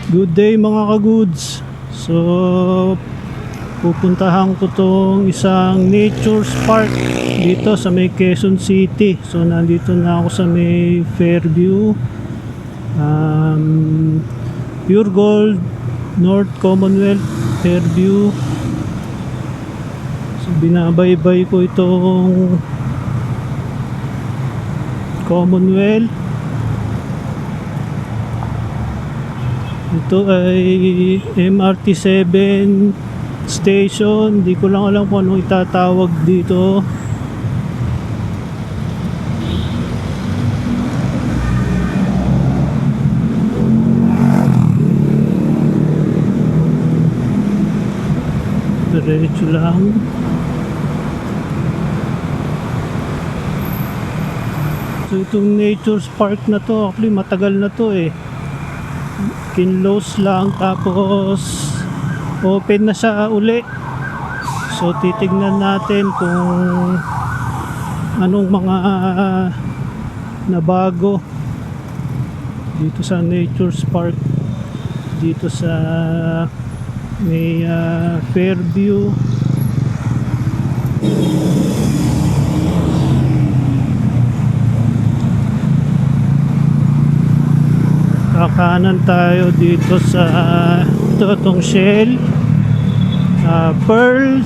Good day mga ka-goods. So pupuntahan ko tong isang nature park dito sa may Quezon City. So nandito na ako sa may Fairview, Pure Gold, North Commonwealth, Fairview. So binabaybay ko itong Commonwealth. Ito ay MRT 7 station. Di ko lang alam kung anong itatawag dito. Diretso lang. So itong Nature's Park na to, actually matagal na to eh. Kinlose lang, tapos open na siya uli. So titignan natin kung anong mga nabago dito sa Nature's Park, dito sa may Fairview. Kakanan tayo dito sa itong Shell, Pearl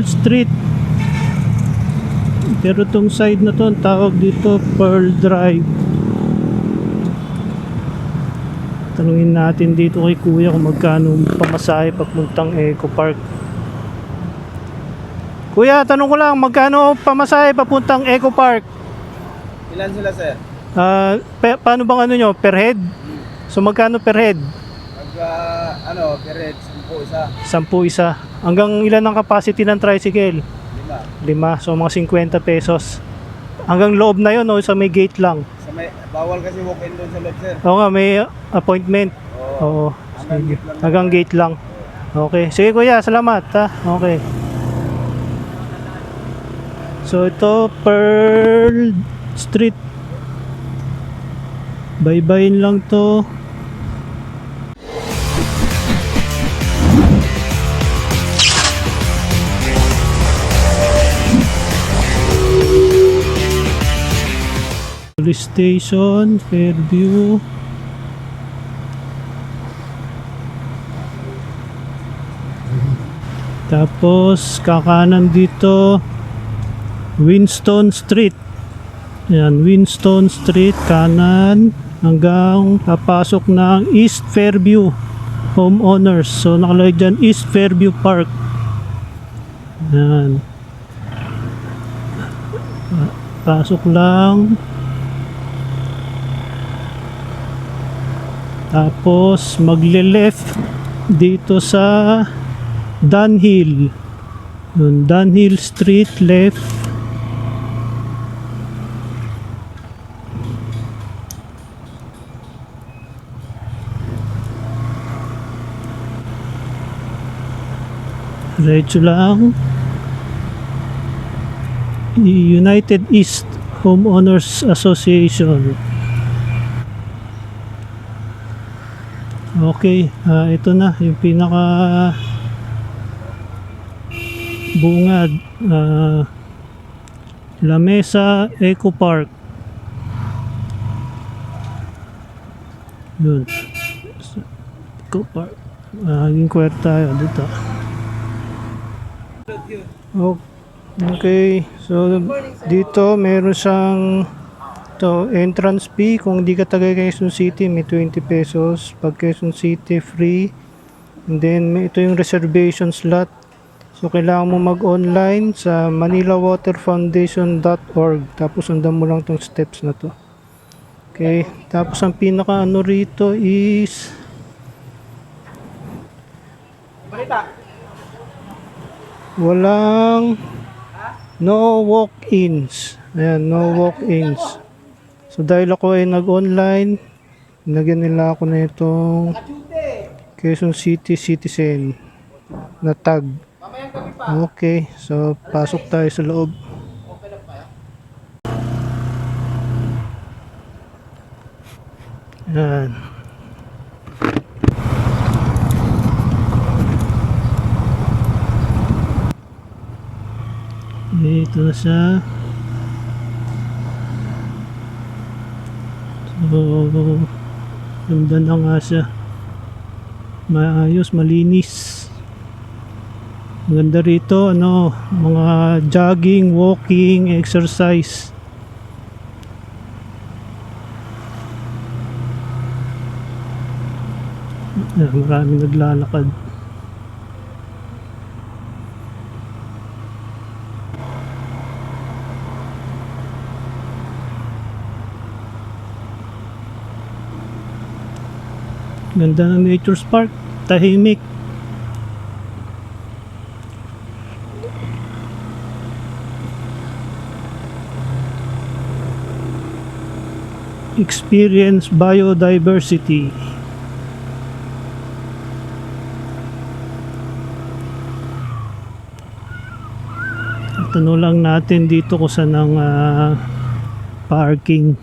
Street. Pero itong side na to, ang tawag dito Pearl Drive. Tanungin natin dito kay kuya kung magkano pamasahe papuntang Eco Park. Kuya, tanong ko lang, magkano pamasahe papuntang Eco Park? Ilan sila, sir? Paano bang ano nyo? Per head? So magkano per head? Per head, 10 isa. 10 isa. Hanggang ilan ang capacity ng tricycle? 5. 5. So mga 50 pesos. Hanggang loob na yun o sa may gate lang? Bawal kasi walk-in doon sa loob, sir. Oo nga, may appointment. Oo. Sige. Hanggang gate lang. Okay. Sige kuya, salamat ha. Okay. So ito, Pearl Street. Baybayin lang to. Police station, Fairview. Tapos kakanan dito Winston Street. Yan, Winston Street kanan hanggang papasok ng East Fairview Homeowners. So nakalagay dyan East Fairview Park. Yan. Pasok lang. Tapos magle-left dito sa Dunhill. Yun, Dunhill Street, left. Diretso lang. United East Homeowners Association. Okay, ito na yung pinaka bungad, La Mesa Eco Park. Yun, Eco Park. Inquire tayo dito. Okay, so dito meron siyang entrance fee. Kung di ka taga Quezon City, may 20 pesos. Pag Quezon City, free. And then ito yung reservation slot. So kailangan mo mag-online sa manilawaterfoundation.org. Tapos sundan mo lang tong steps na to. Okay, tapos ang pinaka ano rito is walang no walk-ins. Ayan, no walk-ins. So dahil ako ay nag-online, nagyan nila ako na itong Quezon City Citizen na tag. Okay, so pasok tayo sa loob. Yan. Dito na siya. So, ganda na nga siya. Maayos, malinis. Maganda rito, ano, mga jogging, walking, exercise. Maraming naglalakad. Ganda ng Nature's Park, tahimik. Experience biodiversity. Tanong lang natin dito kung saan ang parking.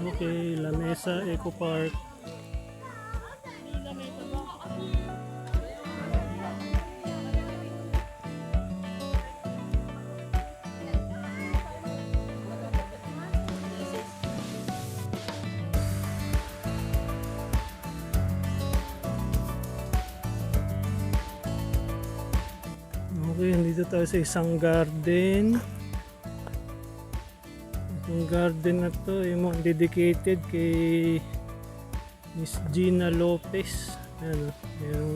Okay, La Mesa Eco Park. Okay, nandito tayo sa isang garden. Yung garden na to yung dedicated kay Miss Gina Lopez. Ayan, yung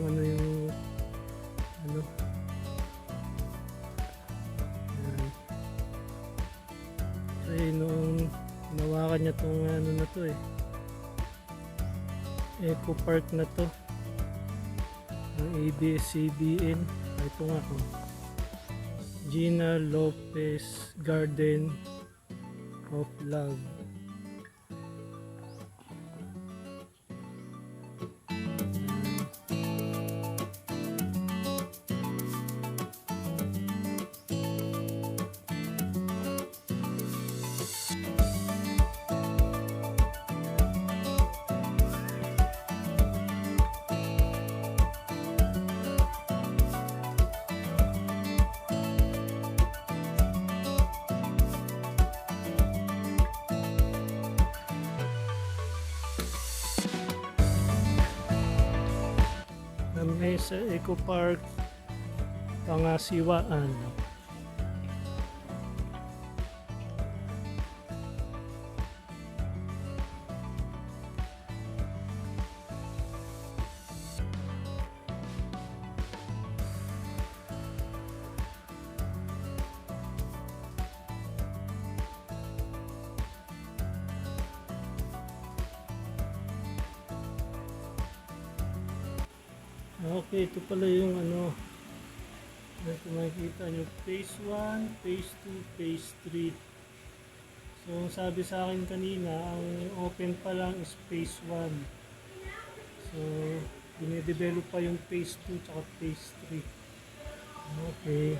ano. Ayan. Kasi nung nawakan niya tong ano na to Eco Park na to ng ABS-CBN. Ito nga Gina Lopez Garden of Love. Mesa Eco Park, Pangasiwaan. Okay, ito pala yung ano, ito makikita nyo, phase 1, phase 2, phase 3. So sabi sa akin kanina, ang open pa lang is phase 1. So dinidevelop pa yung phase 2 tsaka phase 3. Okay.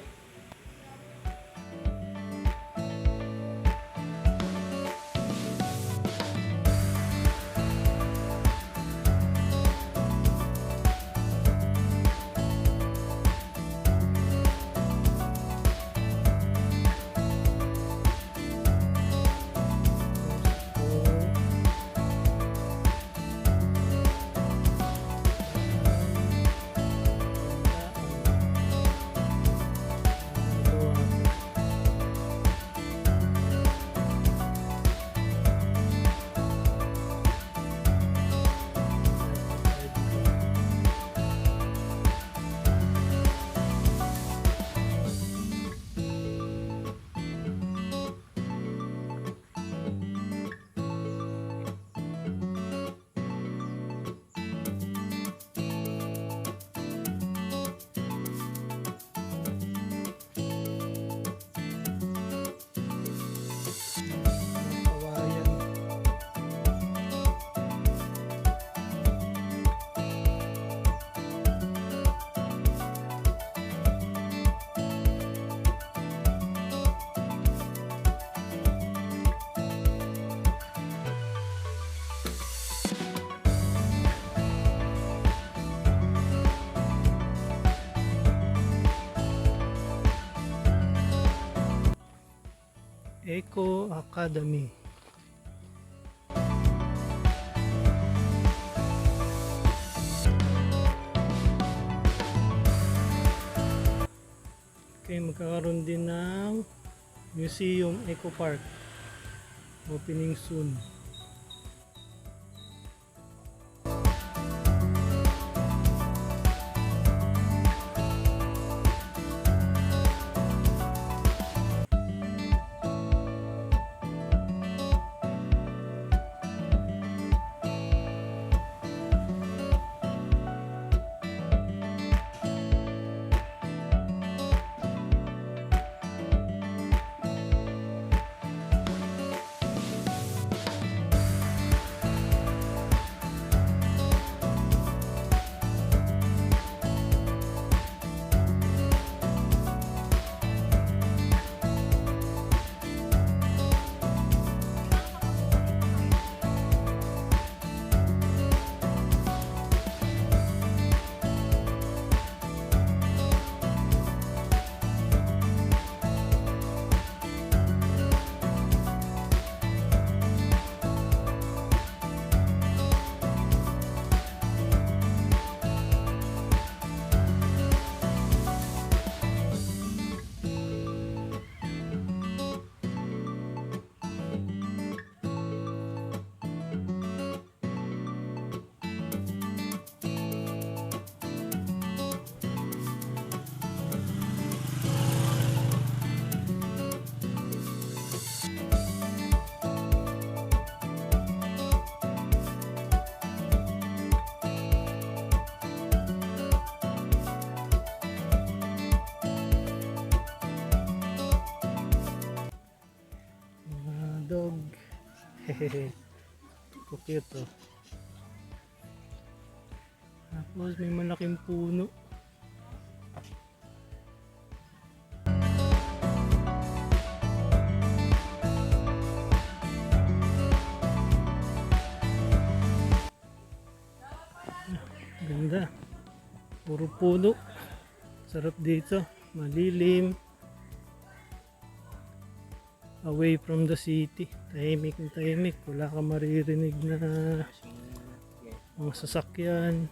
Eco Academy. Okay, magkakaroon din ng Museum Eco Park. Opening soon. Dog. Hehehe. Cute oh. Tapos may malaking puno. Ganda. Puro puno. Sarap dito. Malilim. Away from the city. Tahimik na tahimik. Wala ka maririnig na mga sasakyan.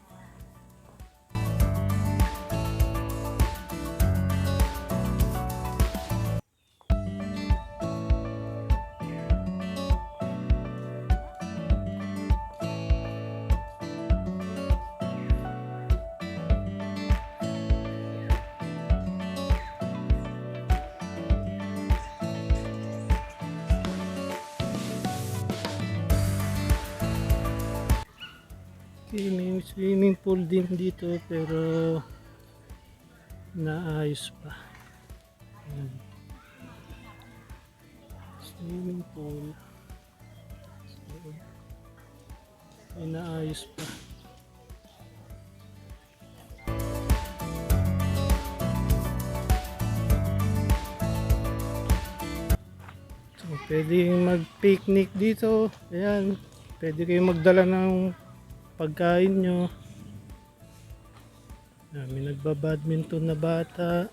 Okay, may swimming pool din dito pero naayos pa. Ayan. Swimming pool. So, ay naayos pa. So, pwede mag-picnic dito. Ayan. Pwede kayong magdala ng pagkain nyo. May nagbabadminton na bata.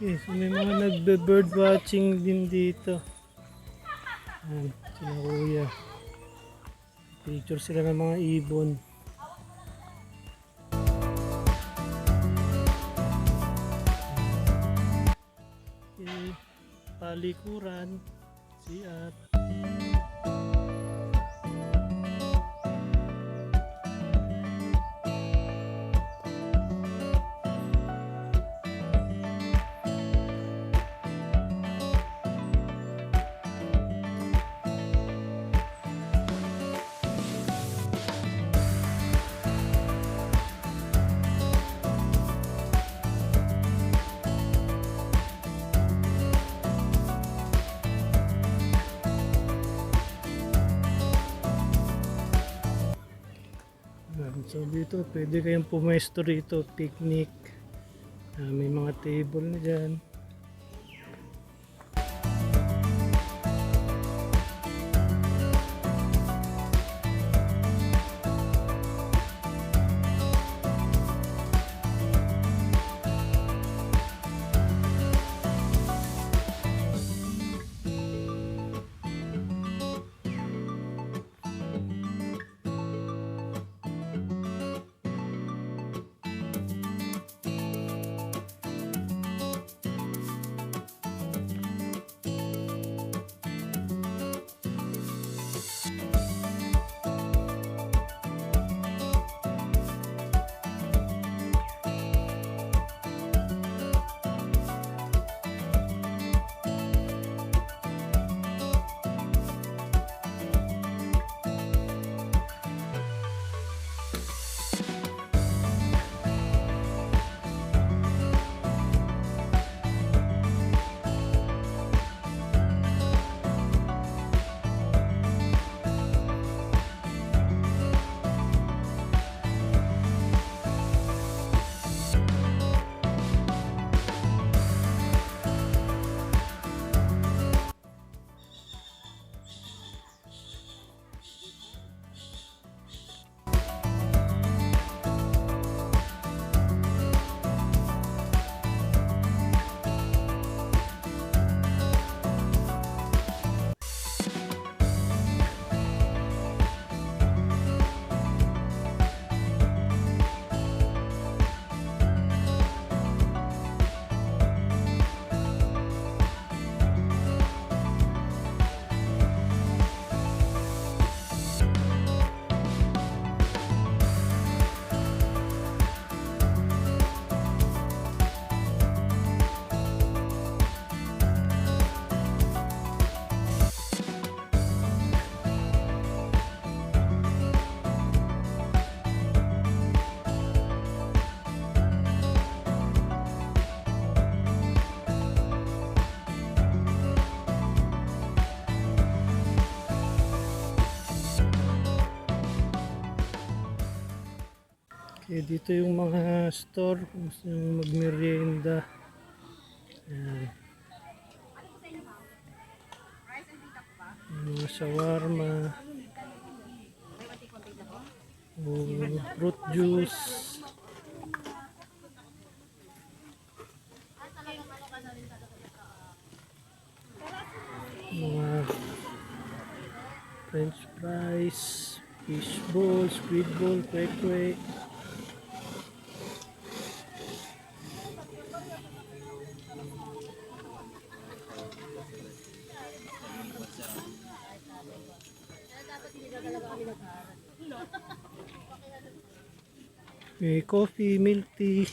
Okay, so may mga nagbe-bird watching din dito. Ayan, sila kuya. Picture sila ng mga ibon. Okay, palikuran, CR. Dito, pwede kayong pumesto rito, picnic. May mga table na dyan. Okay, dito yung mga store kung gusto nyo magmerienda. Ayan. Yung mga shawarma. O fruit juice. Mga french fries, fish ball, squid ball, kwek-kwek. May coffee, milk tea.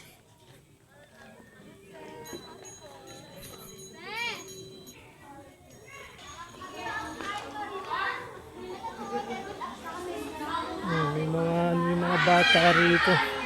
May mga bata rito.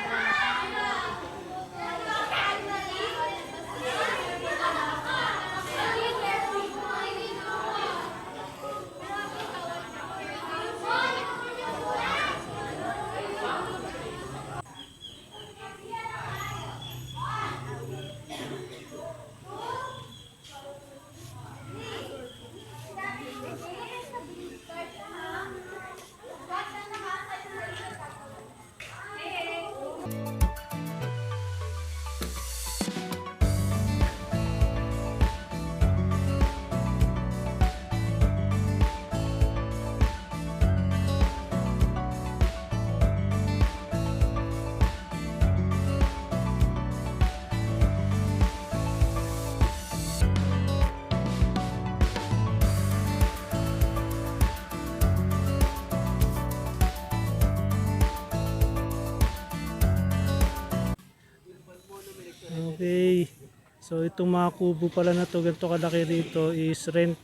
Okay. So itong mga kubo pala na to, ganito kalaki rito, is rent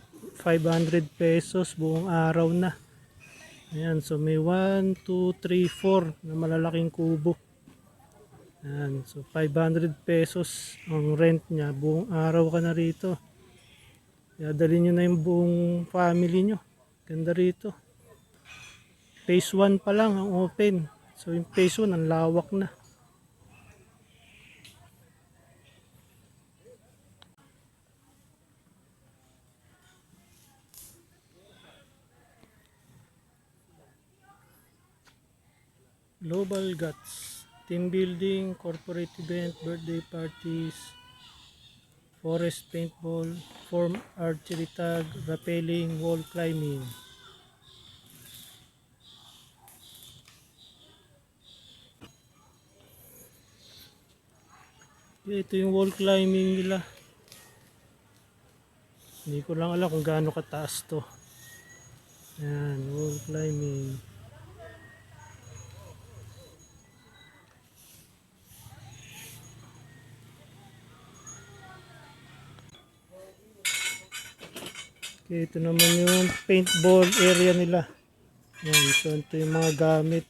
500 pesos buong araw na. Ayan, so may 1, 2, 3, 4 na malalaking kubo. Ayan, so 500 pesos ang rent niya, buong araw ka na rito. Kaya dalhin nyo na yung buong family nyo. Ganda rito. Phase 1 pa lang ang open. So yung phase 1 ang lawak na. Global Guts, team building, corporate event, birthday parties, forest paintball, form archery tag, rappelling, wall climbing. Ito yung wall climbing nila. Hindi ko lang alam kung gaano kataas to. Yan, wall climbing. Okay, ito naman yung paintball area nila. Yan, so ito yung mga gamit.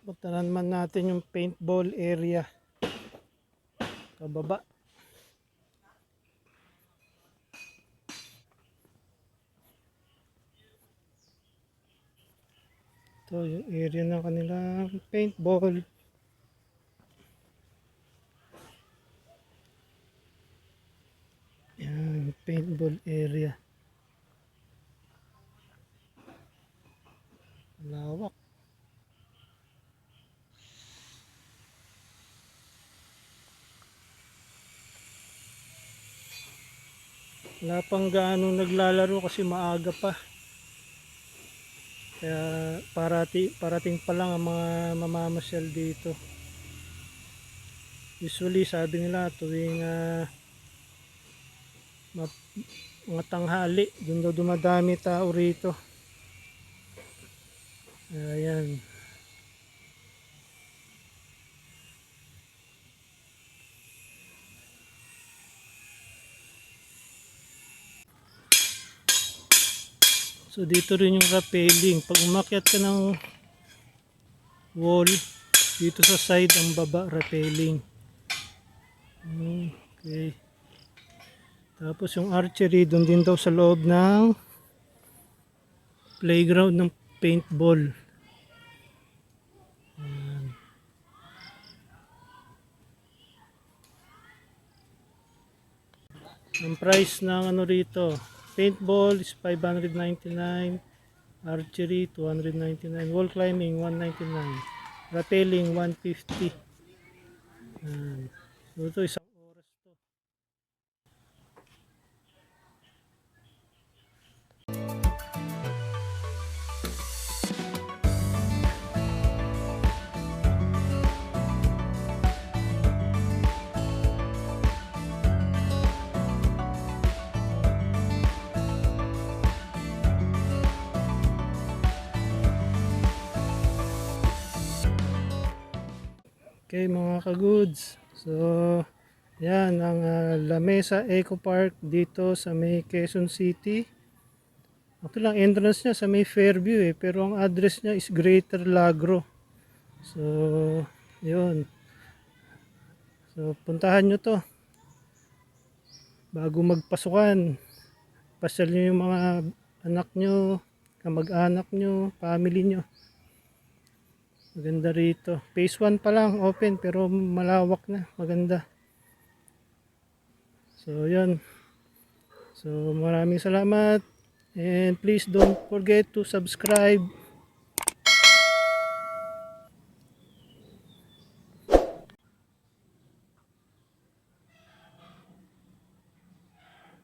Punta naman natin yung paintball area. Kababa. Ito yung area ng kanilang paintball. Yan, paintball area. Lawak. Wala pang gaano naglalaro kasi maaga pa. Kaya parating pa lang ang mga mamamasyal dito. Usually sabi nila tuwing mga tanghali, doon daw dumadami tao rito. Ayan. So dito rin yung rappelling. Pag umakyat ka ng wall, dito sa side ang baba, rappelling. Okay. Tapos yung archery, doon din daw sa loob ng playground ng paintball. Ayan. Ang price ng ano rito, paintball is 599, archery 299, wall climbing 199, rappelling 150. So ito isang oras to. Okay mga ka-goods, so yan ang La Mesa Eco Park dito sa may Quezon City. Ito lang entrance niya sa may Fairview pero ang address niya is Greater Lagro. So yun, so puntahan nyo to bago magpasukan. Pasyal nyo yung mga anak nyo, kamag-anak nyo, family nyo. Maganda rito. Phase 1 pa lang open pero malawak na. Maganda. So yun. So maraming salamat. And please don't forget to subscribe.